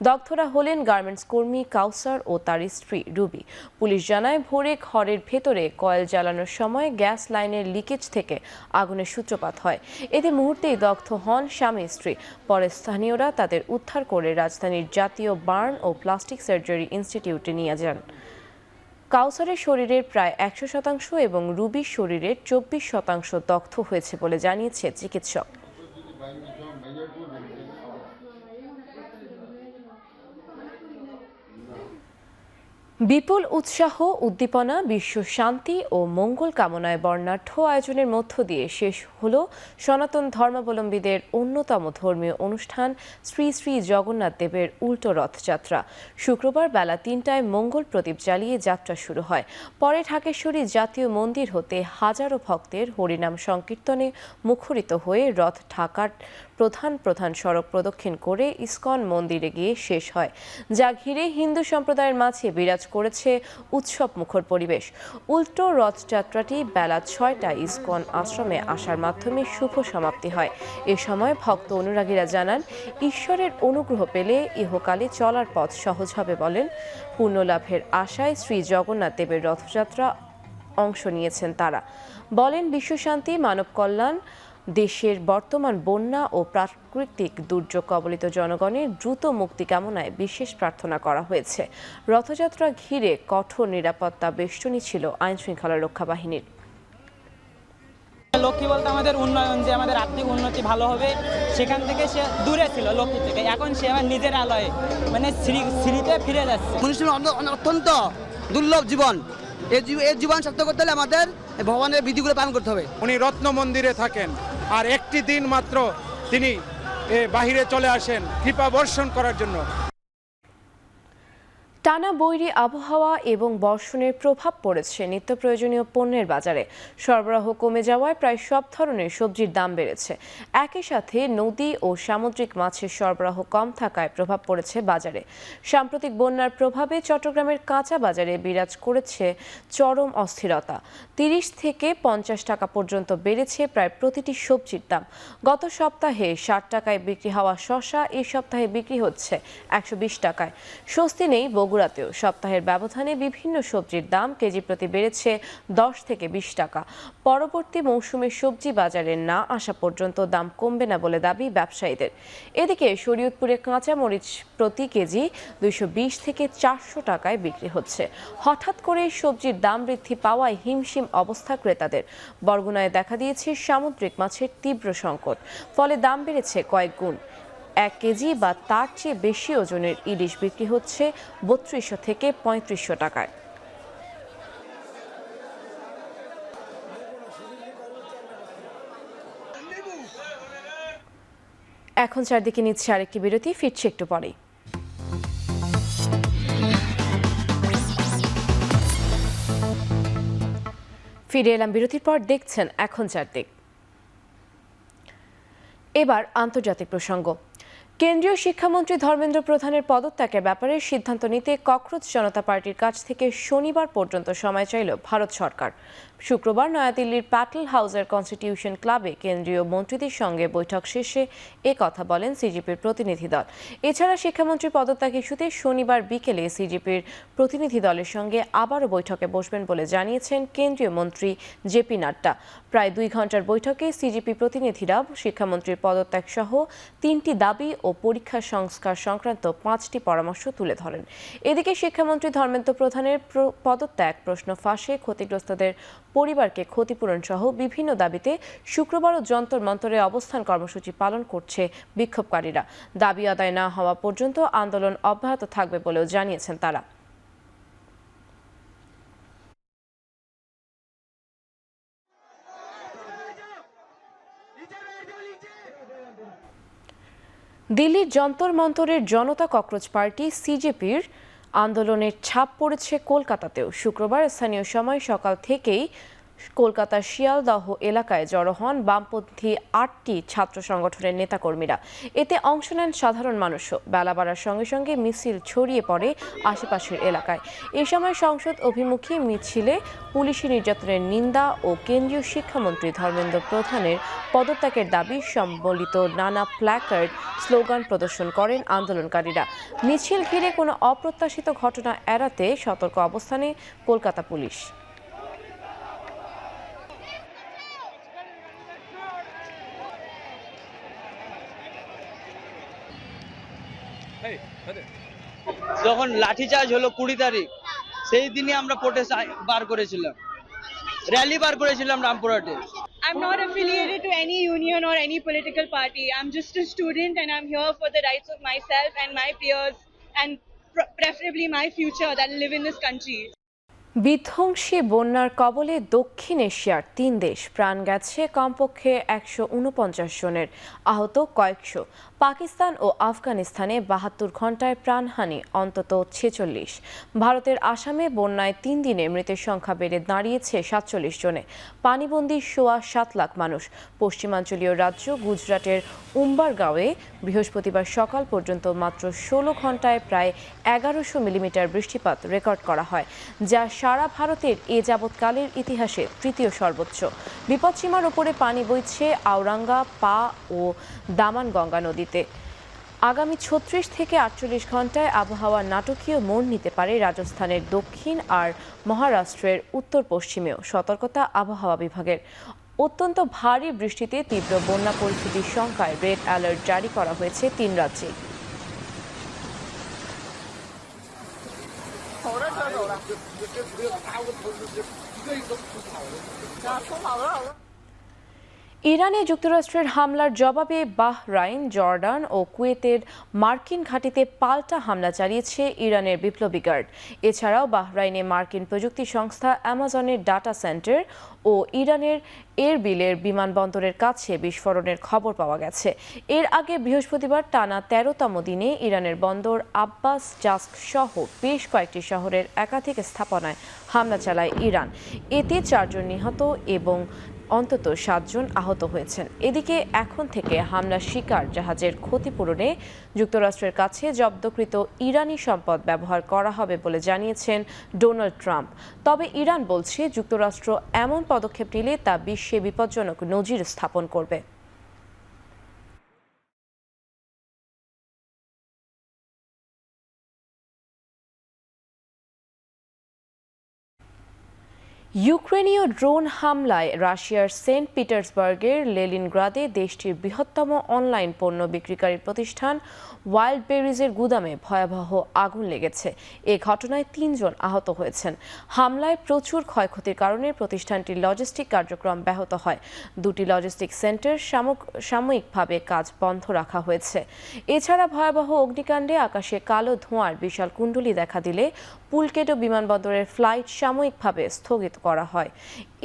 দগ্ধরা হলেন গার্মেন্টস কর্মী কাউসার ও তার স্ত্রী রুবি। পুলিশ জানায়, ভোরে ঘরের ভেতরে কয়েল জ্বালানোর সময় গ্যাস লাইনের লিকেজ থেকে আগুনের সূত্রপাত হয়। এতে মুহূর্তেই দগ্ধ হন স্বামী স্ত্রী। পরে স্থানীয়রা তাদের উদ্ধার করে রাজধানীর জাতীয় বার্ন ও প্লাস্টিক সার্জারি ইনস্টিটিউটে নিয়ে যান। কাউসারের শরীরের প্রায় 100% এবং রুবির শরীরের 24% দগ্ধ হয়েছে বলে জানিয়েছে চিকিৎসক। বিপুল উৎসাহ উদ্দীপনা বিশ্ব শান্তি ও মঙ্গল কামনায় বর্ণাঢ্য আয়োজনের মধ্য দিয়ে শেষ হল সনাতন ধর্মাবলম্বীদের অন্যতম ধর্মীয় অনুষ্ঠান শ্রী শ্রী জগন্নাথ দেবের উল্টো রথযাত্রা। শুক্রবার বেলা ৩টায় মঙ্গল প্রদীপ জ্বালিয়ে যাত্রা শুরু হয়। পরে ঢাকেশ্বরী জাতীয় মন্দির হতে হাজারো ভক্তের হরিনাম সংকীর্তনে মুখরিত হয়ে রথ ঢাকার প্রধান সড়ক প্রদক্ষিণ করে ইসকন মন্দিরে গিয়ে শেষ হয়, যা ঘিরে হিন্দু সম্প্রদায়ের মাঝে বিরাজ করেছে উৎসব মুখর পরিবেশ। উল্টো রথযাত্রাটি বেলা ৬টায় ইসকন আশ্রমে আসার মাধ্যমে শুভ সমাপ্তি হয়। এ সময় ভক্ত অনুরাগীরা জানান, ঈশ্বরের অনুগ্রহ পেলে ইহকালে চলার পথ সহজ হবে বলেন। পুণ্যলাভের আশায় শ্রী জগন্নাথ দেবের রথযাত্রা অংশ নিয়েছেন তারা। বলেন, বিশ্বশান্তি, মানব কল্যাণ, দেশের বর্তমান বন্যা ও প্রাকৃতিক দুর্যোগ কবলিত জনগণের দ্রুত মুক্তি কামনায় বিশেষ প্রার্থনা করা হয়েছে। রথযাত্রা ঘিরে কঠোর নিরাপত্তা বেষ্টনী ছিল আইন শৃঙ্খলা রক্ষা বাহিনীর। লক্ষ্মী বলতে আমাদের উন্নয়ন, যে আমাদের আর্থিক উন্নতি ভালো হবে, সেখান থেকে সে দূরে ছিল লক্ষ্মী থেকে, এখন সে আমার নিজের আলয়ে মানে শ্রীতে ফিরে যাচ্ছে। মনুষ্যের অত্যন্ত দুর্লভ জীবন, এই জীবন সার্থক করতে হলে আমাদের ভগবানের বিধিগুলো পালন করতে হবে। উনি রত্ন মন্দিরে থাকেন, আর একটি দিন মাত্র তিনি বাহিরে চলে আসেন কৃপা বর্ষণ করার জন্য। টানা বৈরী আবহাওয়া এবং বর্ষণের প্রভাব পড়েছে নিত্য প্রয়োজনীয় পণ্যের বাজারে। সরবরাহ কমে যাওয়ায় প্রায় সব ধরনের সবজির দাম বেড়েছে। একই সাথে নদী ও সামুদ্রিক মাছের সরবরাহ কম থাকায় প্রভাব পড়েছে বাজারে। সাম্প্রতিক বন্যার প্রভাবে চট্টগ্রামের কাঁচা বাজারে বিরাজ করেছে চরম অস্থিরতা। ৩০ থেকে ৫০ টাকা পর্যন্ত বেড়েছে প্রায় প্রতিটি সবজির দাম। গত সপ্তাহে ৬০ টাকায় বিক্রি হওয়া শসা এই সপ্তাহে বিক্রি হচ্ছে ১২০ টাকায়। স্বস্তি নেই বগুড়াতেও। সপ্তাহের ব্যবধানে বিভিন্ন সবজির দাম কেজি প্রতি বেড়েছে ১০ থেকে ২০ টাকা। পরবর্তী মৌসুমে সবজি বাজারে না আসা পর্যন্ত দাম কমবে না বলে দাবি ব্যবসায়ীদের। এদিকে শরীয়তপুরে কাঁচা মরিচ প্রতি কেজি ২২০ থেকে ৪০০ টাকায় বিক্রি হচ্ছে। হঠাৎ করে সবজির দাম বৃদ্ধি পাওয়ায় হিমশিম অবস্থা ক্রেতাদের। বরগুনায় দেখা দিয়েছে সামুদ্রিক মাছের তীব্র সংকট, ফলে দাম বেড়েছে কয়েক গুণ। ১ কেজি বা তার চেয়ে বেশি ওজনের ইলিশ বিক্রি হচ্ছে ৩২০০ থেকে ৩৫০০ টাকায়। এখন চারদিকে নিচ্ছে আরেকটি বিরতি, ফিরছে একটু পরেই। ফিরে এলাম বিরতির পর, দেখছেন এখন চারদিক। এবার আন্তর্জাতিক প্রসঙ্গ। কেন্দ্রীয় শিক্ষামন্ত্রী ধর্মেন্দ্র প্রধানের পদত্যাগের ব্যাপারে সিদ্ধান্ত নিতে ককরোচ জনতা পার্টির কাছ থেকে শনিবার পর্যন্ত সময় চাইল ভারত সরকার। শুক্রবার নয়াদিল্লির প্যাটেল হাউসের কনস্টিটিউশন ক্লাবে কেন্দ্রীয় মন্ত্রীদের সঙ্গে বৈঠক শেষে এ কথা বলেন সিজিপির প্রতিনিধি দল। এছাড়া শিক্ষামন্ত্রী পদত্যাগ ইস্যুতে শনিবার বিকেলে সিজিপির প্রতিনিধি দলের সঙ্গে আবারও বৈঠকে বসবেন বলে জানিয়েছেন কেন্দ্রীয় মন্ত্রী জেপি নাড্ডা। প্রায় ২ ঘন্টার বৈঠকে সিজিপি প্রতিনিধিরা শিক্ষামন্ত্রীর পদত্যাগ সহ ৩টি দাবি ও পরীক্ষা সংস্কার সংক্রান্ত 5টি পরামর্শ তুলে ধরেন। এদিকে শিক্ষামন্ত্রী ধর্মেন্দ্র প্রধানের পদত্যাগ প্রশ্ন ফাঁসে ক্ষতিগ্রস্তদের পরিবারকে ক্ষতিপূরণ সহ বিভিন্ন দাবিতে শুক্রবারও যন্তর মন্তরে অবস্থান কর্মসূচি পালন করছে বিক্ষোভকারীরা। দাবি আদায় না হওয়া পর্যন্ত আন্দোলন অব্যাহত থাকবে বলেও জানিয়েছেন তারা। দিল্লির যন্তর মন্তরের জনতা ককরোচ পার্টি সিজেপির আন্দোলনের ছাপ পড়েছে কলকাতাতেও। শুক্রবার স্থানীয় সময় সকাল থেকেই কলকাতার শিয়ালদহ এলাকায় জড়ো হন বামপন্থী 8টি ছাত্র সংগঠনের নেতাকর্মীরা। এতে অংশ নেন সাধারণ মানুষও। বেলা বাড়ার সঙ্গে সঙ্গে মিছিল ছড়িয়ে পড়ে আশেপাশের এলাকায়। এ সময় সংসদ অভিমুখী মিছিলে পুলিশি নির্যাতনের নিন্দা ও কেন্দ্রীয় শিক্ষামন্ত্রী ধর্মেন্দ্র প্রধানের পদত্যাগের দাবি সম্বলিত নানা প্ল্যাকার্ড, স্লোগান প্রদর্শন করেন আন্দোলনকারীরা। মিছিল ঘিরে কোনো অপ্রত্যাশিত ঘটনা এড়াতে সতর্ক অবস্থানে কলকাতা পুলিশ। যখন লাঠিচার্জ হলো 20 তারিখ, সেই দিনই আমরা প্রোটেস্ট বার করেছিলাম, র্যালি বার করেছিলাম রামপুরহাটে। I'm not affiliated to any union or any political party. I'm just a student and I'm here for the rights of myself and my peers and preferably my future that live in this country. বিধ্বংসী বন্যার কবলে দক্ষিণ এশিয়ার ৩ দেশ, প্রাণ গেছে কমপক্ষে ১৪৯ জনের, আহত কয়েকশো। পাকিস্তান ও আফগানিস্তানে ৭২ ঘণ্টায় প্রাণহানি অন্তত ৪৬। ভারতের আসামে বন্যায় ৩ দিনে মৃতের সংখ্যা বেড়ে দাঁড়িয়েছে ৪৭ জনে। পানিবন্দী সোয়া ৭ লাখ মানুষ। পশ্চিমাঞ্চলীয় রাজ্য গুজরাটের উম্বারগাঁওয়ে বৃহস্পতিবার সকাল পর্যন্ত মাত্র ১৬ ঘণ্টায় প্রায় ১১০০ মিলিমিটার বৃষ্টিপাত রেকর্ড করা হয়, যা সারা ভারতের এ যাবৎকালের ইতিহাসে তৃতীয় সর্বোচ্চ। বিপদসীমার ওপরে পানি বইছে আওরাঙ্গা, পা ও দামানগঙ্গা নদীতে। আগামী ৩৬ থেকে ৪৮ ঘণ্টায় আবহাওয়া নাটকীয় মোড় নিতে পারে রাজস্থানের দক্ষিণ আর মহারাষ্ট্রের উত্তর পশ্চিমেও, সতর্কতা আবহাওয়া বিভাগের। অত্যন্ত ভারী বৃষ্টিতে তীব্র বন্যা পরিস্থিতির শঙ্কায় রেড অ্যালার্ট জারি করা হয়েছে ৩ রাজ্যে। ইরানে যুক্তরাষ্ট্রের হামলার জবাবে বাহরাইন, জর্ডান ও কুয়েতের মার্কিন ঘাঁটিতে পাল্টা হামলা চালিয়েছে ইরানের বিপ্লবী গার্ড। এছাড়াও বাহরাইনে মার্কিন প্রযুক্তি সংস্থা অ্যামাজনের ডাটা সেন্টার ও ইরানের এরবিলের বিমানবন্দরের কাছে বিস্ফোরণের খবর পাওয়া গেছে। এর আগে বৃহস্পতিবার টানা ১৩তম দিনে ইরানের বন্দর আব্বাস জাস্ক সহ বেশ কয়েকটি শহরের একাধিক স্থাপনায় হামলা চালায় ইরান। এতে ৪ জন নিহত এবং অন্তত ৭ জন আহত হয়েছেন। এদিকে এখন থেকে হামলার শিকার জাহাজের ক্ষতিপূরণে যুক্তরাষ্ট্রের কাছে জব্দকৃত ইরানি সম্পদ ব্যবহার করা হবে বলে জানিয়েছেন ডোনাল্ড ট্রাম্প। তবে ইরান বলছে, যুক্তরাষ্ট্র এমন পদক্ষেপ নিলে তা বিশ্বে বিপজ্জনক নজির স্থাপন করবে। ইউক্রেনীয় ড্রোন হামলায় রাশিয়ার সেন্ট পিটার্সবার্গের লেনিনগ্রাদে দেশটির বৃহত্তম অনলাইন পণ্য বিক্রিকারী প্রতিষ্ঠান ওয়াইল্ডবেরিজের গুদামে ভয়াবহ আগুন লেগেছে। এ ঘটনায় ৩ জন আহত হয়েছেন। হামলায় প্রচুর ক্ষয়ক্ষতির কারণে প্রতিষ্ঠানটির লজিস্টিক কার্যক্রম ব্যাহত হয়। ২টি লজিস্টিক সেন্টার সাময়িকভাবে কাজ বন্ধ রাখা হয়েছে। এছাড়া ভয়াবহ অগ্নিকাণ্ডে আকাশে কালো ধোঁয়ার বিশাল কুণ্ডলী দেখা দিলে পুলকেটো বিমানবন্দরের ফ্লাইট সাময়িকভাবে স্থগিত করা হয়।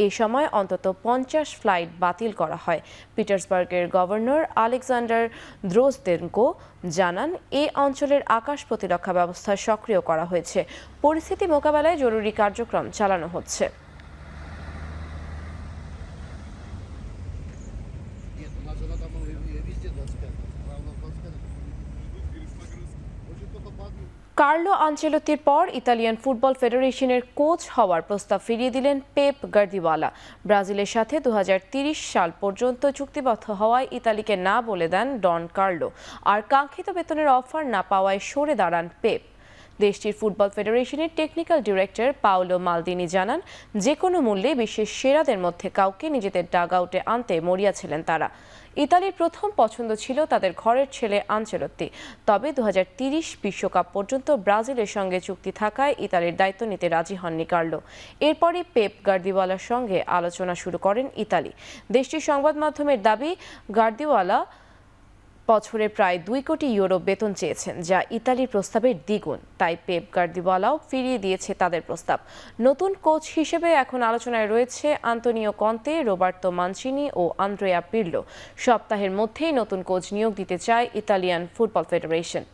এই সময় অন্তত ৫০ ফ্লাইট বাতিল করা হয়। পিটার্সবার্গের গভর্নর আলেকজান্ডার দ্রোজদেনকো জানান, এই অঞ্চলের আকাশ প্রতিরক্ষা ব্যবস্থা সক্রিয় করা হয়েছে। পরিস্থিতি মোকাবেলায় জরুরি কার্যক্রম চালানো হচ্ছে। কার্লো আনচেলোত্তির পর ইতালিয়ান ফুটবল ফেডারেশনের কোচ হওয়ার প্রস্তাব ফিরিয়ে দিলেন পেপ গার্দিওয়ালা। ব্রাজিলের সাথে ২০৩০ সাল পর্যন্ত চুক্তিবদ্ধ হওয়ায় ইতালিকে না বলে দেন ডন কার্লো, আর কাঙ্ক্ষিত বেতনের অফার না পাওয়ায় সরে দাঁড়ান পেপ। দেশটির ফুটবল ফেডারেশনের টেকনিক্যাল ডিরেক্টর পাওলো মালদিনি জানান, যে কোনো মূল্যে বিশ্বের সেরাদের মধ্যে কাউকে নিজেদের ডাগ আউটে আনতে মরিয়া ছিলেন তারা। ইতালির প্রথম পছন্দ ছিল তাদের ঘরের ছেলে আনচেলোত্তি। তবে ২০৩০ বিশ্বকাপ পর্যন্ত ব্রাজিলের সঙ্গে চুক্তি থাকায় ইতালির দায়িত্ব নিতে রাজি হননি কার্লো। এরপরই পেপ গার্দিওয়ালার সঙ্গে আলোচনা শুরু করেন ইতালি। দেশটির সংবাদ মাধ্যমের দাবি, গার্দিওয়ালা বছরে প্রায় ২ কোটি ইউরো বেতন চেয়েছেন, যা ইতালির প্রস্তাবের দ্বিগুণ। তাই পেপ গার্দিওয়ালাও ফিরিয়ে দিয়েছে তাদের প্রস্তাব। নতুন কোচ হিসেবে এখন আলোচনায় রয়েছে আন্তোনিও কন্তে, রোবার্তো মানচিনি ও আন্দ্রেয়া পিরলো। সপ্তাহের মধ্যেই নতুন কোচ নিয়োগ দিতে চায় ইতালিয়ান ফুটবল ফেডারেশন।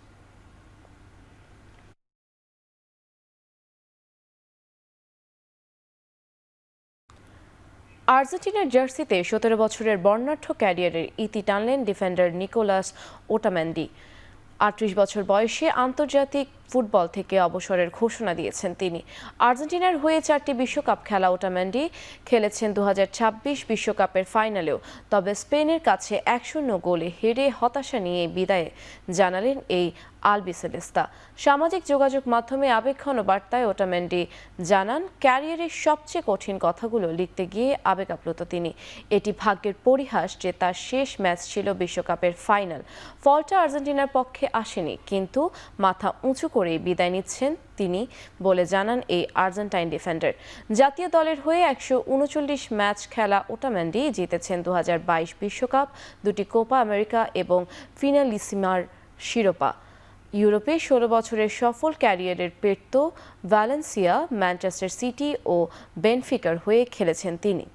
আর্জেন্টিনার জার্সিতে ১৭ বছরের বর্ণাঢ্য ক্যারিয়ারের ইতি টানলেন ডিফেন্ডার নিকোলাস ওটামেন্ডি। ৩৮ বছর বয়সে আন্তর্জাতিক ফুটবল থেকে অবসরের ঘোষণা দিয়েছেন তিনি। আর্জেন্টিনার হয়ে ৪টি বিশ্বকাপ খেলা ওটামেন্ডি খেলেছেন ২০২৬ বিশ্বকাপের ফাইনালেও। তবে স্পেনের কাছে ১-০ গোলে হেরে হতাশা নিয়ে বিদায় জানালেন এই আলবিসেলেস্তা। সামাজিক যোগাযোগ মাধ্যমে আবেগঘন বার্তায় ওটামেন্ডি জানান, ক্যারিয়ারের সবচেয়ে কঠিন কথাগুলো লিখতে গিয়ে আবেগ আপ্লুত তিনি। এটি ভাগ্যের পরিহাস যে তার শেষ ম্যাচ ছিল বিশ্বকাপের ফাইনাল। ফলটা আর্জেন্টিনার পক্ষে আসেনি, কিন্তু মাথা উঁচু করে বিদায় নিচ্ছেন তিনি বলে জানান এই আর্জেন্টাইন ডিফেন্ডার। জাতীয় দলের হয়ে ১৩৯ ম্যাচ খেলা ওটামেন্ডি জিতেছেন ২০২২ বিশ্বকাপ, 2টি কোপা আমেরিকা এবং ফিনালিসিমার শিরোপা। ইউরোপে 16 বছরের সফল ক্যারিয়ারের পের্তো, ভ্যালেন্সিয়া, ম্যানচেস্টার সিটি ও বেনফিকার হয়ে খেলেছেন তিনি।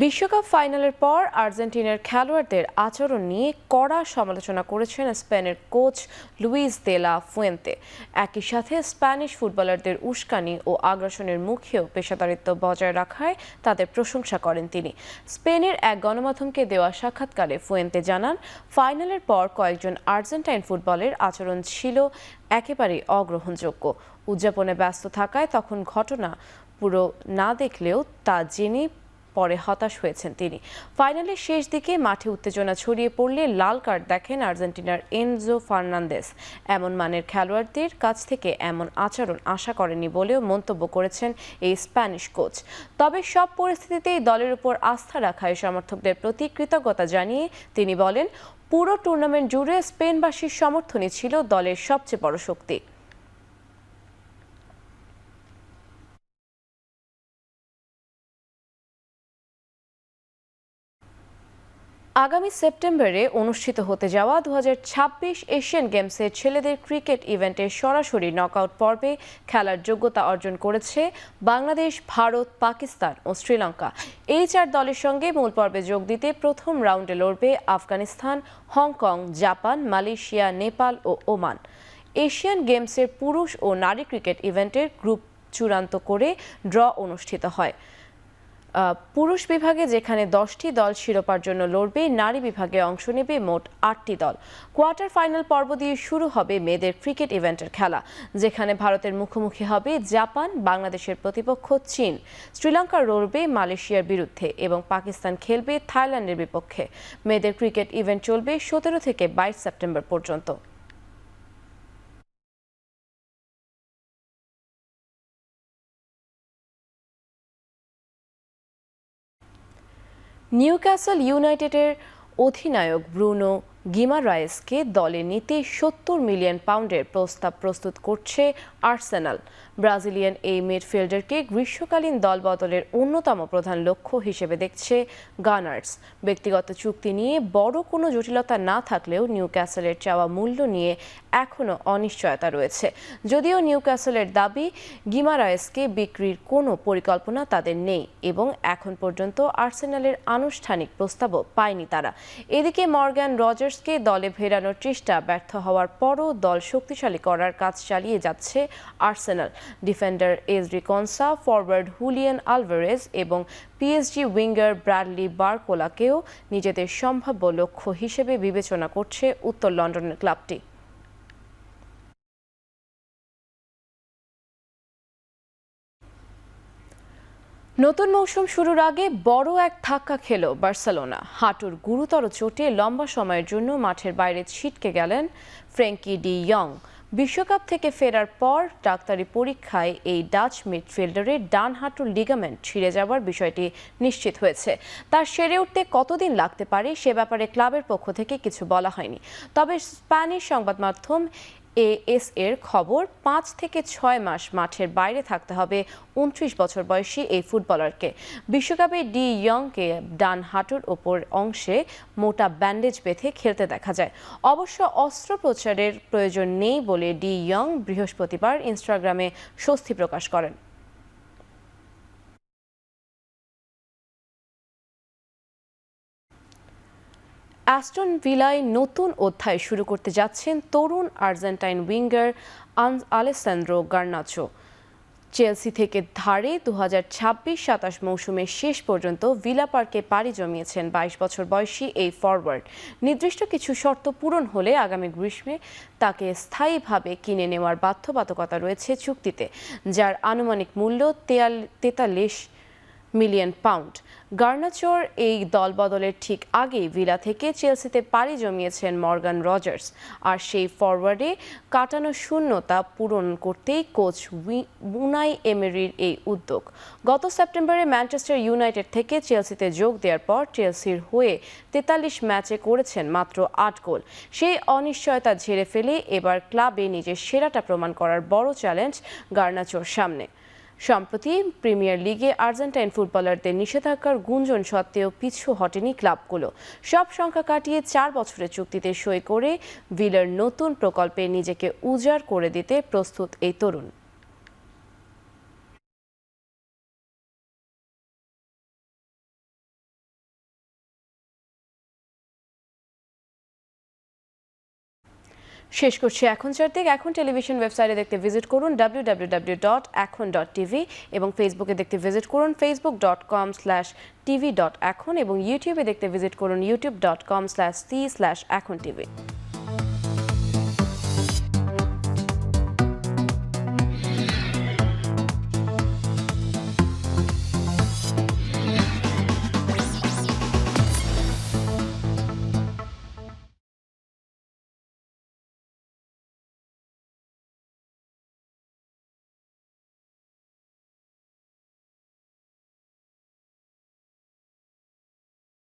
বিশ্বকাপ ফাইনালের পর আর্জেন্টিনার খেলোয়াড়দের আচরণ নিয়ে কড়া সমালোচনা করেছেন স্পেনের coach Luis de la Fuente. একই সাথে স্প্যানিশ ফুটবলারদের উস্কানি ও আগ্রাসনের মুখেও পেশাদারিত্ব বজায় রাখায় তাদের প্রশংসা করেন তিনি। স্পেনের এক গণমাধ্যমকে দেওয়া সাক্ষাৎকারে ফুয়েন্তে জানান, ফাইনালের পর কয়েকজন আর্জেন্টাইন ফুটবলের আচরণ ছিল একেবারেই অগ্রহণযোগ্য। উদযাপনে ব্যস্ত থাকায় তখন ঘটনা পুরো না দেখলেও তা জেনে পরে হতাশ হয়েছেন তিনি। ফাইনালের শেষ দিকে মাঠে উত্তেজনা ছড়িয়ে পড়লে লাল কার্ড দেখেন আর্জেন্টিনার এনজো ফার্নান্দেস। এমন মানের খেলোয়াড়দের কাছ থেকে এমন আচরণ আশা করেনি বলেও মন্তব্য করেছেন এই স্প্যানিশ কোচ। তবে সব পরিস্থিতিতেই দলের উপর আস্থা রাখায় সমর্থকদের প্রতি কৃতজ্ঞতা জানিয়ে তিনি বলেন, পুরো টুর্নামেন্ট জুড়ে স্পেনবাসীর সমর্থনই ছিল দলের সবচেয়ে বড় শক্তি। আগামী সেপ্টেম্বরে অনুষ্ঠিত হতে যাওয়া 2026 এশিয়ান গেমসের ছেলেদের ক্রিকেট ইভেন্টের সরাসরি নকআউট পর্বে খেলার যোগ্যতা অর্জন করেছে বাংলাদেশ, ভারত, পাকিস্তান ও শ্রীলঙ্কা। এই 4 দলের সঙ্গে মূল পর্বে যোগ দিতে প্রথম রাউন্ডে লড়বে Afghanistan, Hong Kong, Japan, Malaysia, Nepal ও ওমান। এশিয়ান গেমসের পুরুষ ও নারী ক্রিকেট ইভেন্টের গ্রুপ চূড়ান্ত করে ড্র অনুষ্ঠিত হয়। পুরুষ বিভাগে যেখানে 10টি দল শিরোপার জন্য লড়বে, নারী বিভাগে অংশ নেবে মোট 8টি দল। কোয়ার্টার ফাইনাল পর্ব দিয়ে শুরু হবে মেয়েদের ক্রিকেট ইভেন্টের খেলা, যেখানে ভারতের মুখোমুখি হবে জাপান, বাংলাদেশের প্রতিপক্ষ চীন, শ্রীলঙ্কা লড়বে মালয়েশিয়ার বিরুদ্ধে এবং পাকিস্তান খেলবে থাইল্যান্ডের বিপক্ষে। মেয়েদের ক্রিকেট ইভেন্ট চলবে 17 থেকে 22 সেপ্টেম্বর পর্যন্ত। নিউক্যাসল ইউনাইটেডের অধিনায়ক ব্রুনো গিমারায়েসকে দলে নিতে 70 মিলিয়ন পাউন্ডের প্রস্তাব প্রস্তুত করছে আর্সেনাল। ব্রাজিলিয়ান এই মিডফিল্ডারকে গ্রীষ্মকালীন দলবদলের অন্যতম প্রধান লক্ষ্য হিসেবে দেখছে গানার্স। ব্যক্তিগত চুক্তি নিয়ে বড় কোনো জটিলতা না থাকলেও নিউক্যাসলের চাওয়া মূল্য নিয়ে এখনও অনিশ্চয়তা রয়েছে। যদিও নিউক্যাসলের দাবি, গিমারায়েসকে বিক্রির কোনো পরিকল্পনা তাদের নেই এবং এখন পর্যন্ত আর্সেনালের আনুষ্ঠানিক প্রস্তাবও পায়নি তারা। এদিকে মর্গান রজার্সকে দলে ফেরানোর চেষ্টা ব্যর্থ হওয়ার পরও দল শক্তিশালী করার কাজ চালিয়ে যাচ্ছে Arsenal. Defender Ezri Konsa, forward Julian Alvarez এবং পিএসজি উইঙ্গার ব্র্যাডলি বারকোলাকেও নিজেদের সম্ভাব্য লক্ষ্য হিসেবে বিবেচনা করছে উত্তর লন্ডনের ক্লাবটি। নতুন মৌসুম শুরুর আগে বড় এক ধাক্কা খেল বার্সেলোনা। হাঁটুর গুরুতর চোটে লম্বা সময়ের জন্য মাঠের বাইরে ছিটকে গেলেন ফ্র্যাঙ্কি ডি ইয়ং। বিশ্বকাপ থেকে ফেরার পর ডাক্তারি পরীক্ষায় এই ডাচ মিডফিল্ডারের ডান হাঁটুর লিগামেন্ট ছিঁড়ে যাওয়ার বিষয়টি নিশ্চিত হয়েছে। তার সেরে উঠতে কতদিন লাগতে পারে সে ব্যাপারে ক্লাবের পক্ষ থেকে কিছু বলা হয়নি। তবে স্প্যানিশ সংবাদ মাধ্যম AS এর খবর, 5 থেকে 6 মাস মাঠের বাইরে থাকতে হবে 29 বছর বয়সী এই ফুটবলারকে। বিশ্বকাপে ডি ইয়ংকে ডান হাঁটুর ওপর অংশে মোটা ব্যান্ডেজ বেঁধে খেলতে দেখা যায়। অবশ্য অস্ত্রোপচারের প্রয়োজন নেই বলে ডি ইয়ং বৃহস্পতিবার ইনস্টাগ্রামে স্বস্তি প্রকাশ করেন। অ্যাস্টন ভিলায় নতুন অধ্যায় শুরু করতে যাচ্ছেন তরুণ Argentine winger Alejandro Garnacho. Chelsea থেকে ধারে 2026-27 মৌসুমের শেষ পর্যন্ত ভিলা পার্কে পাড়ি জমিয়েছেন 22 বছর বয়সী এই ফরওয়ার্ড। নির্দিষ্ট কিছু শর্ত পূরণ হলে আগামী গ্রীষ্মে তাকে স্থায়ীভাবে কিনে নেওয়ার বাধ্যবাধকতা রয়েছে চুক্তিতে, যার আনুমানিক মূল্য 43 মিলিয়ন পাউন্ড। গার্নাচোর এই দলবদলের ঠিক আগেই ভিলা থেকে চেলসিতে পাড়ি জমিয়েছেন মর্গান রজার্স। আর সেই ফরওয়ার্ডে কাটানো শূন্যতা পূরণ করতেই কোচ উনাই এমেরির এই উদ্যোগ। গত সেপ্টেম্বরে ম্যানচেস্টার ইউনাইটেড থেকে চেলসিতে যোগ দেওয়ার পর চেলসির হয়ে 43 ম্যাচে করেছেন মাত্র 8 গোল। সেই অনিশ্চয়তা ঝেড়ে ফেলে এবার ক্লাবে নিজের সেরাটা প্রমাণ করার বড় চ্যালেঞ্জ গার্নাচোর সামনে। সম্প্রতি প্রিমিয়ার লিগে আর্জেন্টাইন ফুটবলারদের নিষেধাজ্ঞার গুঞ্জন সত্ত্বেও পিছু হটেনি ক্লাবগুলো। সব সংখ্যা কাটিয়ে 4 বছরের চুক্তিতে সই করে ভিলার নতুন প্রকল্পে নিজেকে উজাড় করে দিতে প্রস্তুত এই তরুণ। শেষ করছি এখন চারদিক। এখন টেলিভিশন ওয়েবসাইটে দেখতে ভিজিট করুন www.ekhon.tv এবং ফেসবুকে দেখতে ভিজিট করুন facebook.com/tv.ekhon এবং ইউটিউবে দেখতে ভিজিট করুন youtube.com/c/ekhon tv।